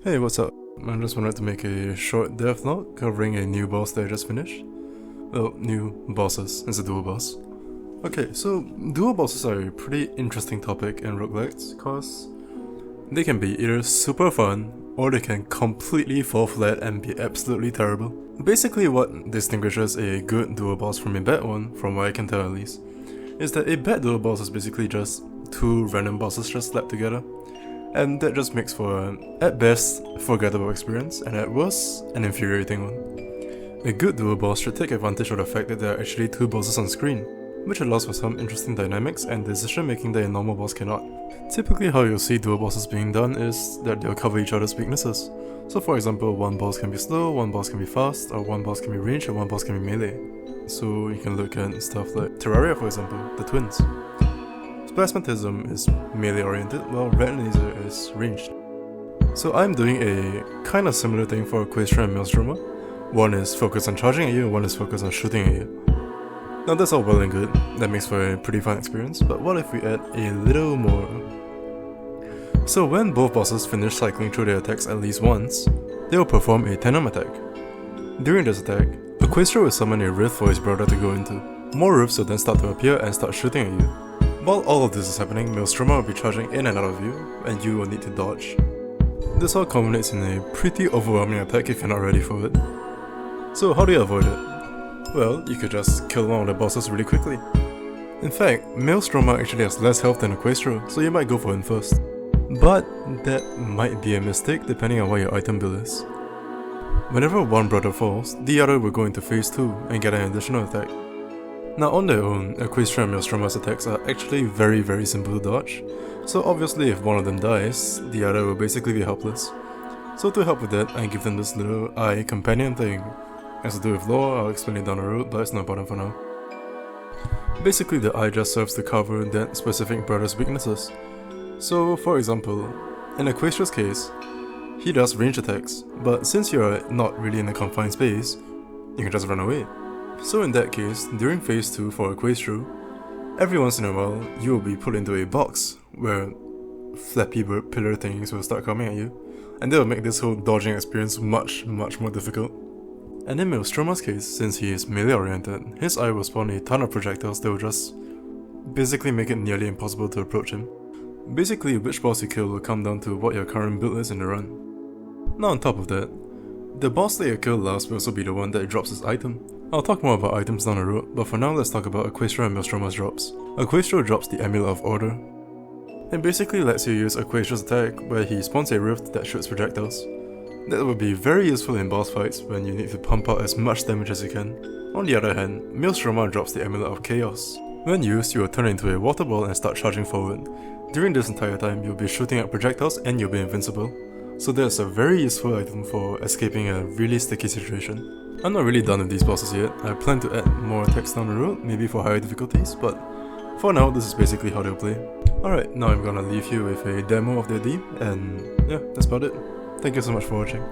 Hey, what's up? I just wanted to make a short devlog covering a new boss that I just finished. Well, new bosses. It's a dual boss. Okay, so dual bosses are a pretty interesting topic in roguelikes because they can be either super fun or they can completely fall flat and be absolutely terrible. Basically what distinguishes a good dual boss from a bad one, from what I can tell at least, is that a bad dual boss is basically just two random bosses just slapped together. And that just makes for an, at best, forgettable experience, and at worst, an infuriating one. A good dual boss should take advantage of the fact that there are actually two bosses on screen, which allows for some interesting dynamics and decision making that a normal boss cannot. Typically how you'll see dual bosses being done is that they'll cover each other's weaknesses. So for example, one boss can be slow, one boss can be fast, or one boss can be ranged, and one boss can be melee. So you can look at stuff like Terraria, for example, the twins. Plasmatism is melee oriented, while Red Laser is ranged. So I'm doing a kind of similar thing for Aquaestro and Maelstroma. One is focused on charging at you, and one is focused on shooting at you. Now that's all well and good, that makes for a pretty fun experience, but what if we add a little more? So when both bosses finish cycling through their attacks at least once, they will perform a tandem attack. During this attack, Aquaestro will summon a rift for his brother to go into. More rifts will then start to appear and start shooting at you. While all of this is happening, Maelstroma will be charging in and out of you, and you will need to dodge. This all culminates in a pretty overwhelming attack if you're not ready for it. So how do you avoid it? Well, you could just kill one of the bosses really quickly. In fact, Maelstroma actually has less health than Aquaestro, so you might go for him first. But that might be a mistake depending on what your item build is. Whenever one brother falls, the other will go into phase 2 and get an additional attack. Now on their own, Aquaestro and Maelstroma's attacks are actually very simple to dodge, so obviously if one of them dies, the other will basically be helpless. So to help with that, I give them this little eye companion thing. Has to do with lore, I'll explain it down the road, but it's not important for now. Basically the eye just serves to cover that specific brother's weaknesses. So for example, in Aquaestro's case, he does range attacks, but since you're not really in a confined space, you can just run away. So in that case, during phase 2 for Aquaestro, every once in a while you will be put into a box where flappy bird pillar things will start coming at you, and that will make this whole dodging experience much more difficult. And in Maelstroma's case, since he is melee oriented, his eye will spawn a ton of projectiles that will just basically make it nearly impossible to approach him. Basically, which boss you kill will come down to what your current build is in the run. Now on top of that, the boss that you kill last will also be the one that drops his item. I'll talk more about items down the road, but for now let's talk about Aquaestro and Maelstroma's drops. Aquaestro drops the Amulet of Order. It basically lets you use Aquaestro's attack where he spawns a rift that shoots projectiles. That will be very useful in boss fights when you need to pump out as much damage as you can. On the other hand, Maelstroma drops the Amulet of Chaos. When used, you will turn into a water ball and start charging forward. During this entire time, you'll be shooting at projectiles and you'll be invincible. So that's a very useful item for escaping a really sticky situation. I'm not really done with these bosses yet. I plan to add more attacks down the road, maybe for higher difficulties, but for now this is basically how they'll play. Alright, now I'm gonna leave you with a demo of their D, and yeah, that's about it. Thank you so much for watching.